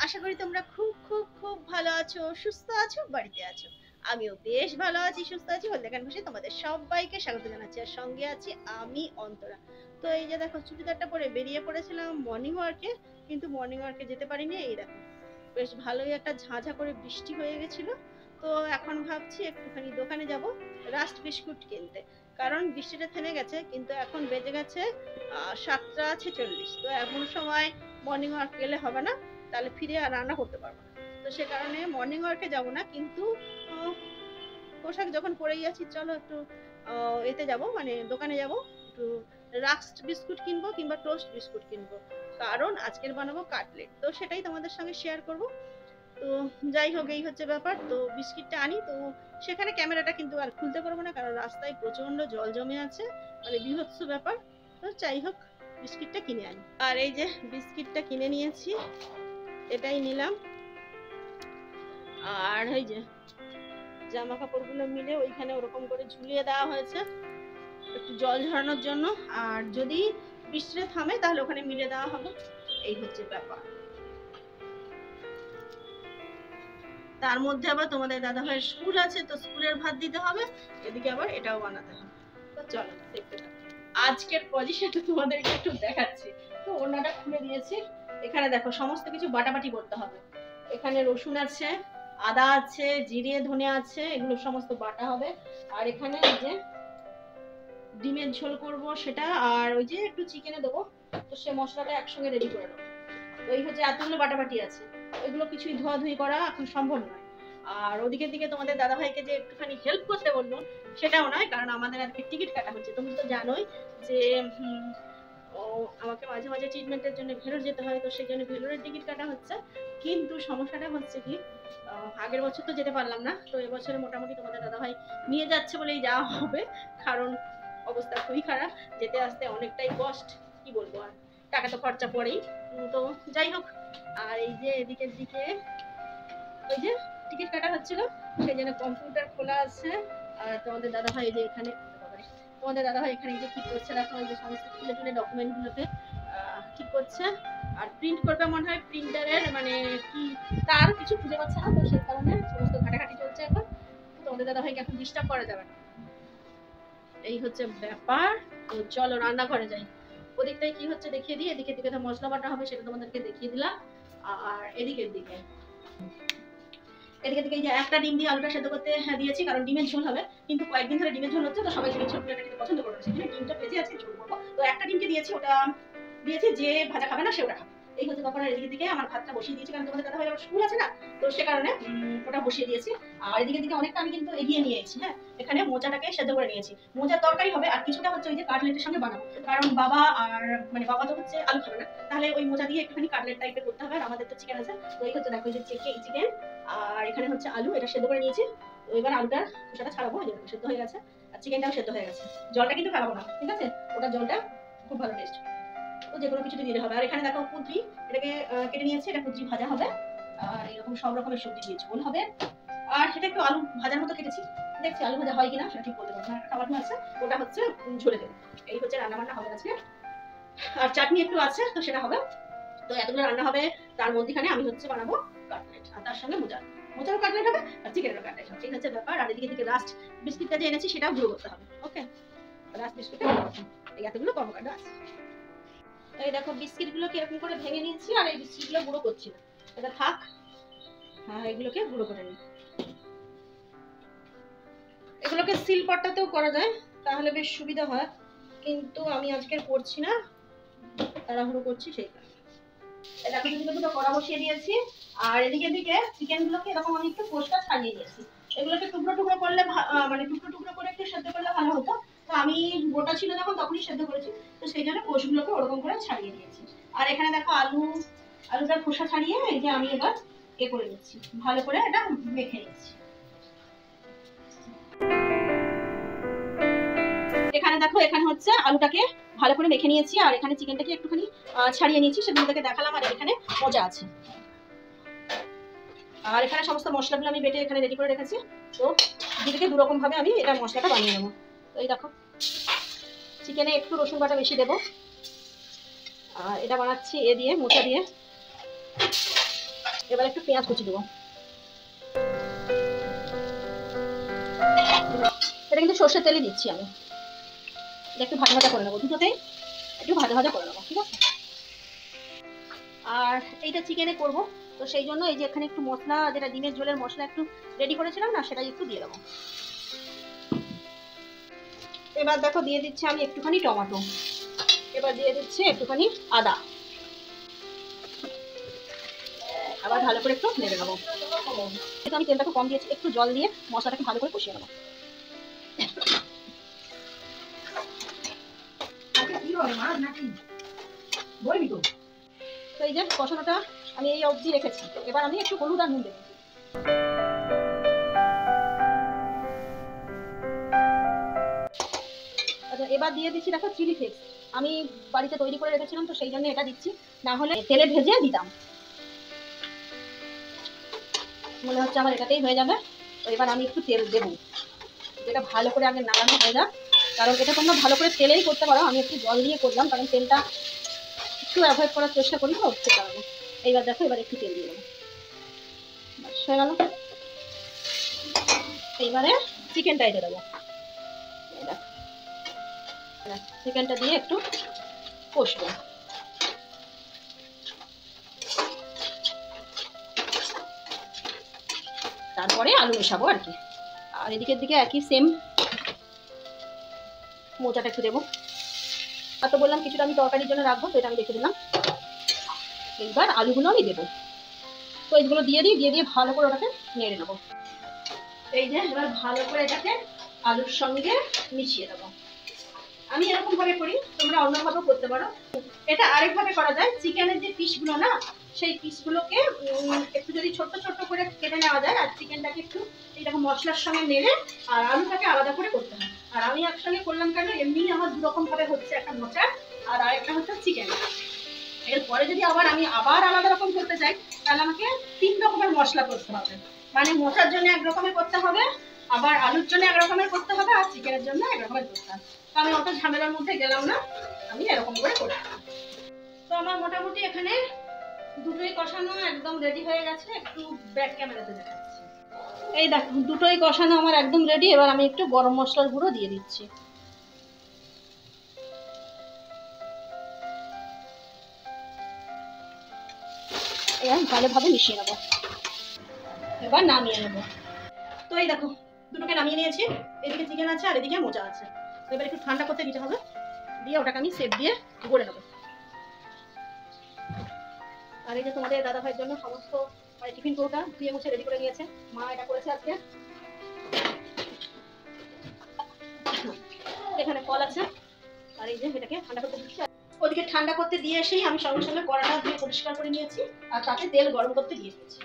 আশা করি তোমরা খুব খুব খুব ভালো আছো, সুস্থ আছো, বাড়িতে আছো। আমিও বেশ ভালো আছি, সুস্থ আছি। হলদেখান খুশি তোমাদের সবাইকে স্বাগত জানাচ্ছি। আর সঙ্গে আছি আমি, অন্তরা। তো এই যে দেখো, চুড়িদারটা পরে বেরিয়ে পড়েছিলাম মর্নিং ওয়ার্কে, কিন্তু মর্নিং ওয়ার্কে যেতে পারিনি। এই দেখো, বেশ ভালোই একটা ঝাঁঝা করে বৃষ্টি হয়ে গেছিল। তো এখন ভাবছি একটুখানি দোকানে যাব রাস্ট বিস্কুট কিনতে, কারণ বৃষ্টিটা থেমে গেছে, কিন্তু এখন বেজে গেছে 7টা 46। তো এমন সময় মর্নিং ওয়ার্ক গেলে হবে না, তাহলে ফিরে আর রান্না করতে পারবো না। তো সে কারণে মর্নিং ওয়ার্কে যাব না, কিন্তু পোশাক যখন পরেই আছি, চলো একটু এতে যাব, মানে দোকানে যাব, একটু রাস্ক বিস্কুট কিনবো কিংবা টোস্ট বিস্কুট কিনবো, কারণ আজকের বানাবো কাটলেট। তো সেটাই তোমাদের সঙ্গে শেয়ার করব। তো যাই হোক, এই হচ্ছে ব্যাপার। তো বিস্কিটটা আনি, তো সেখানে ক্যামেরাটা কিন্তু আর খুলতে পারবো না, কারণ রাস্তায় প্রচন্ড জল জমে আছে, মানে বিভৎস ব্যাপার। তো যাই হোক, বিস্কিটটা কিনে আনি। আর এই যে বিস্কিটটা কিনে নিয়েছি, এটাই নিলাম। আর এই যে জামা কাপড়গুলো মিলে ওইখানে ওরকম করে ঝুলিয়ে দেওয়া হয়েছে একটু জল ঝরানোর জন্য, আর যদি বৃষ্টিটা থামে তাহলে ওখানে মিলে দেওয়া হবে। এই হচ্ছে ব্যাপার। তার মধ্যে আবার তোমাদের দাদা ভাইয়ের স্কুল আছে, তো স্কুলের ভাত দিতে হবে, এদিকে আবার এটাও বানাতে হবে। তো চলো দেখতে থাকো। আজকের পজিশনটা তোমাদেরকে একটু দেখাচ্ছি। তো ওনাটা খুলে দিয়েছি। এখানে দেখো, সমস্ত কিছু বাটাবাটি করতে হবে। এখানে রসুন আছে, আদা আছে, জিরে ধনে আছে, এগুলো সমস্ত বাটা হবে। আর এখানে এই যে ডিমের ঝোল করব সেটা, আর ওই যে একটু চিকেনে দেবো, তো সে মশলাটা একসঙ্গে রেডি করে নেবো। তো এই হচ্ছে এতগুলো বাটাবাটি আছে, এগুলো কিছুই ধোয়াধুয়ি করা এখন সম্ভব নয়। আর ওদিকের দিকে তোমাদের দাদা ভাইকে যে একটুখানি হেল্প করতে বললো, সেটাও নয়, কারণ আমাদের আজকে টিকিট কাটা হচ্ছে। তুমি তো জানোই যে আমাকে মাঝে মাঝে ট্রিটমেন্টের জন্য ভেলোর যেতে হয়, তো সেই জন্য ভেলোরের টিকিট কাটা হচ্ছে। কিন্তু সমস্যাটা হচ্ছে কি, আগের বছর তো যেতে পারলাম না, তো এবছরে মোটামুটি তোমাদের দাদা ভাই নিয়ে যাচ্ছে বলেই যাওয়া হবে, কারণ অবস্থা খুবই খারাপ, যেতে আসতে অনেকটাই কষ্ট, কি বলবো আর, টাকা তো খরচা পড়েই। তো যাই হোক, আর এই যে এদিকের দিকে ওই যে টিকিট কাটা হচ্ছিল, সেই জন্য কম্পিউটার খোলা আছে। আর তোমাদের দাদা ভাই যে এখানে, তোমাদের দাদা ভাই এখানে যে কি করছে দেখো, ওই যে সমস্ত তুলে তুলে ডকুমেন্টগুলোকে ঠিক করছে। আর প্রিন্ট করবে মনে হয়, প্রিন্টারের মানে কি তার কিছু খুঁজে পাচ্ছে না, তো সেই কারণে সমস্ত ঘাটাঘাটি চলছে এখন। তোমাদের দাদা ভাইকে এখন ডিস্টার্ব করা যাবে না, এই হচ্ছে ব্যাপার। তো চলো রান্নাঘরে যাই, ওদিকটাই কি হচ্ছে দেখিয়ে দিই। এদিকে দিকে তো মশলা বাটা হবে, সেটা তোমাদেরকে দেখিয়ে দিলাম। আর এদিকের দিকে এদিকে দিকে যে একটা ডিম দিয়ে আলুটা সেদ্ধ করতে দিয়েছি, কারণ ডিমের ঝোল হবে। কিন্তু কয়েকদিন ধরে ডিমের ঝোল হচ্ছে, তো সবাই ডিমের ঝোলটা খেতে পছন্দ করে, সেজন্য ডিমটা ভেজে আছে ঝোল করবো। তো একটা ডিমকে দিয়েছি, ওটা দিয়েছি, যে ভাজা খাবে না সে ওটা খাবে। এই হচ্ছে ব্যাপার। এদিকে দিকে আমার ভাতটা বসিয়ে দিয়েছি, কারণ তোমাদের দাদা ভাই স্কুল আছে না, তো সে কারণে ওটা বসিয়ে দিয়েছি। আর এদিকে দিকে অনেকটা আমি কিন্তু এগিয়ে নিয়েছি। হ্যাঁ, এখানে মোচাটাকে সেদ্ধ করে নিয়েছি, মোচার তরকারি হবে, আর কিছুটা হচ্ছে ওই যে কাটলেটের সঙ্গে বানাবো, কারণ বাবা আর মানে বাবা তো হচ্ছে আলু খাবে না, তাহলে ওই মোচা দিয়ে একটুখানি কাটলেট টাইপের করতে হবে। আর আমাদের তো চিকেন আছে, তো এই হচ্ছে দেখো, যে চিকেন, আর এখানে হচ্ছে আলু, এটা সেদ্ধ করে নিয়েছি। তো এবার আলুটার খোসাটা ছাড়াবো, এই সেদ্ধ হয়ে গেছে। আর চিকেনটাও সেদ্ধ হয়ে গেছে, জলটা কিন্তু ফেলাবো না, ঠিক আছে? ওটা জলটা খুব ভালো টেস্ট, তো যেকোনো কিছুতে দিতে হবে। আর এখানে দেখো কুঁদরি, এটাকে কেটে নিয়েছি, এটা কুঁদরি ভাজা হবে। আর এরকম সব রকমের সবজি দিয়ে ঝোল হবে। আর সেটা একটু আলু ভাজার মতো কেটেছি, দেখছি আলু ভাজা হয় কিনা সেটা ঠিক বলতে পারবো না। একটা টমেটো আছে, ওটা হচ্ছে ঝোলে দেবো। এই হচ্ছে রান্না বান্না হবে আজকে। আর চাটনি একটু আছে, তো সেটা হবে। তো এতগুলো রান্না হবে, তার মধ্যখানে আমি হচ্ছে বানাবো কাটলেট, আর তার সঙ্গে মোচারও কাটলেট হবে, আর চিকেনেরও কাটলেট হবে। ঠিক আছে ব্যাপার। আর এদিকে দিকে লাস্ট বিস্কিটটা যে এনেছি সেটাও গুঁড়ো করতে হবে। ওকে, লাস্ট বিস্কুটটা এই এতগুলো কর্মকাণ্ড আছে। এই দেখো, বিস্কিট গুলো কিরকম করে ভেঙে নিয়েছি, আর এই বিস্কিট গুলো গুঁড়ো করছি না, এটা থাক। হ্যাঁ, এগুলোকে গুঁড়ো করে নিই। এগুলোকে সিলপাটাতেও করা যায়, তাহলে বেশ সুবিধা হয়, কিন্তু আমি আজকে করছি না, তাড়াহুড়ো করছি সেই কারণে। দেখো, দুটো দুটো কড়া বসিয়ে দিয়েছি। আর এদিকে দিকে চিকেন গুলোকে এরকম আমি একটু কোষটা ছাড়িয়ে দিয়েছি। এগুলোকে টুকরো টুকরো করলে, মানে টুকরো টুকরো করে একটু সেদ্ধ করলে ভালো হতো, তো আমি গোটা ছিল যখন তখনই সেদ্ধ করেছি, তো সেই জন্য কোষগুলোকে ওরকম করে ছাড়িয়ে দিয়েছি। আর এখানে দেখো আলুটার খোসা ছাড়িয়ে এই যে আমি এবার করে নিচ্ছি, ভালো করে এটা মেখে নিচ্ছি। এখানে দেখো, এখানে হচ্ছে আলুটাকে ভালো করে মেখে নিয়েছি, আর এখানে চিকেনটাকে একটুখানি ছাড়িয়ে নিয়েছি, সেগুলো থেকে দেখালাম। আর এখানে মজা আছে। আর এখানে সমস্ত মশলাগুলো আমি বেটে এখানে রেডি করে রেখেছি। তো দুদিকে দু রকম ভাবে আমি এটা মশলাটা বানিয়ে নেবো। তো এই দেখো, চিকেনে একটু রসুন বাটা বেশি দেবো, আর এটা বানাচ্ছি এ দিয়ে, মোচা দিয়ে। এবার একটু পেঁয়াজ কুচি দেবো। এটা কিন্তু সর্ষের তেলই দিচ্ছি আমি। এটা একটু ভাজা ভাজা করে নেবো, দুটোতেই একটু ভাজা ভাজা করে নেবো, ঠিক আছে। আর এইটা চিকেনে করব, তো সেই জন্য এই যে এখানে একটু মশলা, যেটা ডিমের ঝোলের মশলা একটু রেডি করেছিলাম না, সেটাই একটু দিয়ে দেবো। এবার দেখো দিয়ে দিচ্ছি আমি একটুখানি টমেটো, এবার দিয়ে দিচ্ছি একটুখানি আদা, আবার ভালো করে একটু নেড়ে নেবো। আমি তেলটাকে কম দিয়েছি, একটু জল দিয়ে মশলাটাকে ভালো করে কষিয়ে নেবো। তো এই যে কষানোটা আমি এই অবধি রেখেছি, এবার আমি একটু হলুদ আর নুন দেবো। আচ্ছা, এবার দিয়ে দিচ্ছি দেখো চিলি ফ্লেক্স, আমি বাড়িতে তৈরি করে রেখেছিলাম, তো সেই জন্য এটা দিচ্ছি, না হলে তেলে ভেজে দিতাম। মনে হচ্ছে আমার এটাতেই হয়ে যাবে। তো এবার আমি একটু তেল দেবো, যেটা ভালো করে আগে নাড়ানো হয়ে যাক, কারণ এটা তোমরা ভালো করে তেলেই করতে পারো, আমি একটু জল দিয়ে করলাম, কারণ তেলটা একটু অ্যাভয়েড করার চেষ্টা করি, তো সে কারণে। এইবার দেখো এবার একটু তেল দিয়ে দেবো, হয়ে গেল। এইবারে চিকেনটা দিয়ে দেবো, চিকেনটা দিয়ে একটু কষবো। তারপরে আলু মেশাবো আর কি। আর এদিকের দিকে একই সেম মোচাটা একটু দেবো। আর তো বললাম কিছুটা আমি তরকারির জন্য রাখবো, তো এটা আমি রেখে দিলাম। এইবার আলুগুলো আমি দেবো, তো এইগুলো দিয়ে দিয়ে ভালো করে ওটাকে নেড়ে নেবো। এই যে এবার ভালো করে এটাকে আলুর সঙ্গে মিশিয়ে দেবো। আমি এরকম ভাবে করি, তোমরা অন্যভাবেও করতে পারো। এটা আরেকভাবে করা যায়, চিকেনের যে পিসগুলো না, সেই পিসগুলোকে একটু যদি ছোট্ট ছোট্ট করে কেটে নেওয়া যায়, আর চিকেনটাকে একটু এইরকম মশলার সঙ্গে নেড়ে আর আলুটাকে আলাদা করে করতে হয়। আর আমি একসঙ্গে করলাম কেন, এমনি আমার দুরকম ভাবে হচ্ছে, একটা মোচা আর আরেকটা হচ্ছে চিকেন। এরপরে যদি আমি আবার আলাদা রকম করতে চাই, তাহলে আমাকে 3 রকমের মশলা করতে হবে। মানে মোচার জন্য এক রকমের করতে হবে, আবার আলুর জন্য এক রকমের করতে হবে, আর চিকেনের জন্য এক রকমের করতে হবে। তো আমি অত ঝামেলার মধ্যে গেলাম না, আমি এরকম করে করলাম। তো আমার মোটামুটি এখানে দুটোই কষানো একদম রেডি হয়ে গেছে। একটু ব্যাক ক্যামেরাতে দেখাচ্ছি। এই দেখো দুটোই কষানো আমার একদম রেডি। এবার আমি একটু গরম মশলার গুঁড়ো দিয়ে দিচ্ছি। এবার ভালোভাবে মিশিয়ে নেবো, এবার নামিয়ে নেবো। তো এই দেখো দুটোকে নামিয়ে নিয়েছি, এদিকে চিকেন আছে আর এদিকে মোচা আছে। এবার একটু ঠান্ডা করতে দিতে হবে, দিয়ে ওটাকে আমি সেপ দিয়ে গড়ে নেবো। আর এই যে তোমাদের দাদা ভাইয়ের জন্য সমস্ত টিফিন কৌটা ধুয়ে মুছে রেডি করে নিয়েছে, মা এটা করেছে আজকে। এখানে কল আছে, আর এই যে এটাকে ঠান্ডা করতে দিচ্ছি। ওদিকে ঠান্ডা করতে দিয়ে এসেই আমি সঙ্গে সঙ্গে কড়াটা ধুয়ে পরিষ্কার করে নিয়েছি, আর তাতে তেল গরম করতে দিয়ে দিয়েছি।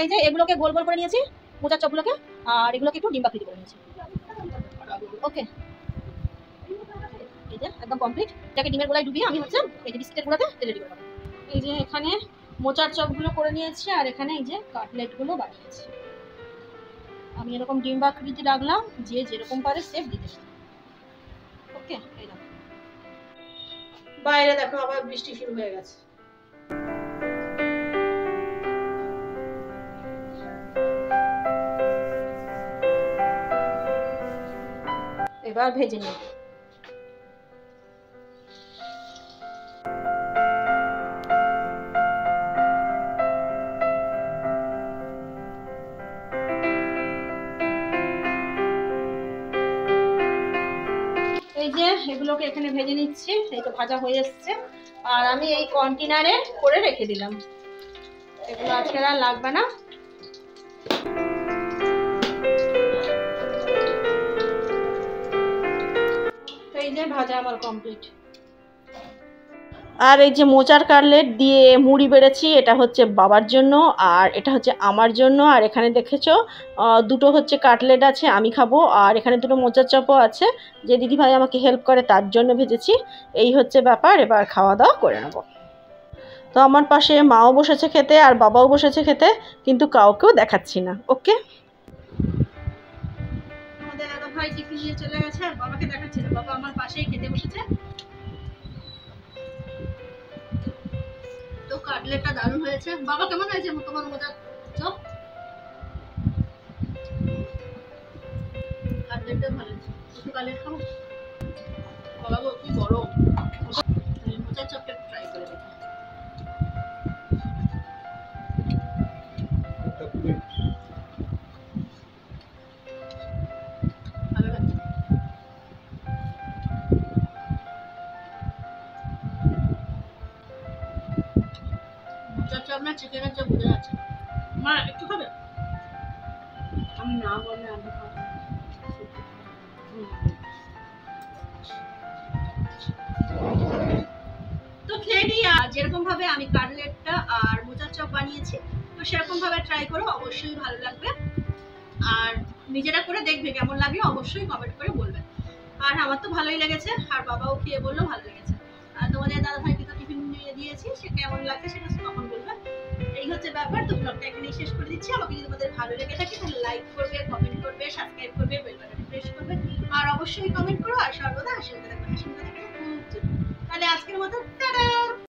এই যে এগুলোকে গোল গোল করে নিয়েছি, মোচার চপগুলোকে, আর এগুলোকে একটু ডিম বাকরি করে নিয়েছি। ওকে, এই যে একদম কমপ্লিট। এটাকে ডিমের গোলায় ডুবিয়ে আমি হচ্ছে এই যে বিস্কিটের গুঁড়াতে রেডি করে নেবো। এই যে এখানে মোচার চপগুলো করে নিয়েছি, আর এখানে এই যে কাটলেটগুলো বানিয়েছি। আমি এরকম ডিম বাকরিতে রাখলাম, যে যেরকম পারে সেফ দিতে। ওকে, এই দেখো বাইরে দেখো আবার বৃষ্টি শুরু হয়ে গেছে। এবার ভেজে নেব। এই যে এগুলোকে এখানে ভেজে নিচ্ছি, এই তো ভাজা হয়ে এসছে। আর আমি এই কন্টেনারে করে রেখে দিলাম, এগুলো আজকে আর লাগবে না। এই যে ভাজা আমার কমপ্লিট। আর এই যে মোচার কাটলেট দিয়ে মুড়ি বেড়েছি, এটা হচ্ছে বাবার জন্য আর এটা হচ্ছে আমার জন্য। আর এখানে দেখেছো দুটো হচ্ছে কাটলেট আছে, আমি খাবো। আর এখানে দুটো মোচার চপও আছে, যে দিদিভাই আমাকে হেল্প করে তার জন্য ভেজেছি। এই হচ্ছে ব্যাপার, এবার খাওয়া দাওয়া করে নেবো। তো আমার পাশে মাও বসেছে খেতে আর বাবাও বসেছে খেতে, কিন্তু কাউকেও দেখাচ্ছি না। ওকে, আমাদের দাদা ভাই টিফিন নিয়ে চলে গেছে আর বাবাকে দেখাচ্ছি না, বাবা আমার পাশেই খেতে বসেছে। তো কাটলেটটা দারুণ হয়েছে। বাবা কেমন হয়েছে তোমার মোচার চপ? কাটলেটটা ভালো হয়েছে। একটু কাটলেট খাবো? বাবা গো কি গরম, মোচার চপটা ট্রাই করে দেখি। ভালো লাগছে। মোচার চপ না চিকেনের চপ বোঝা যাচ্ছে। মা একটু খাবে? আমি না বললে আমি খাবো। তো খেয়ে নিই। আর যেরকম ভাবে আমি কাটলেটটা আর মোচার চপ বানিয়েছি, তো সেরকম ভাবে ট্রাই করো, অবশ্যই ভালো লাগবে। আর নিজেরা করে দেখবে কেমন লাগলো, অবশ্যই কমেন্ট করে বলবে। আর আমার তো ভালোই লেগেছে, আর বাবাও খেয়ে বললো ভালো লেগেছে। আর তোমাদের দাদা ভাইকে তো টিফিন নিয়ে দিয়েছি, সে কেমন লাগছে সেটা তখন বলবে। এই হচ্ছে ব্যাপার। তো ব্লগটা এখানেই শেষ করে দিচ্ছি। আমাকে যদি তোমাদের ভালো লেগে থাকে তাহলে লাইক করবে, কমেন্ট করবে, সাবস্ক্রাইব করবে, বেল বাটন প্রেস করবে। আর অবশ্যই কমেন্ট করো। আর সর্বদা হাসি মুখে থাকবে, হাসি মুখে থাকবে খুব জরুরি। তাহলে আজকের মতো টাটা।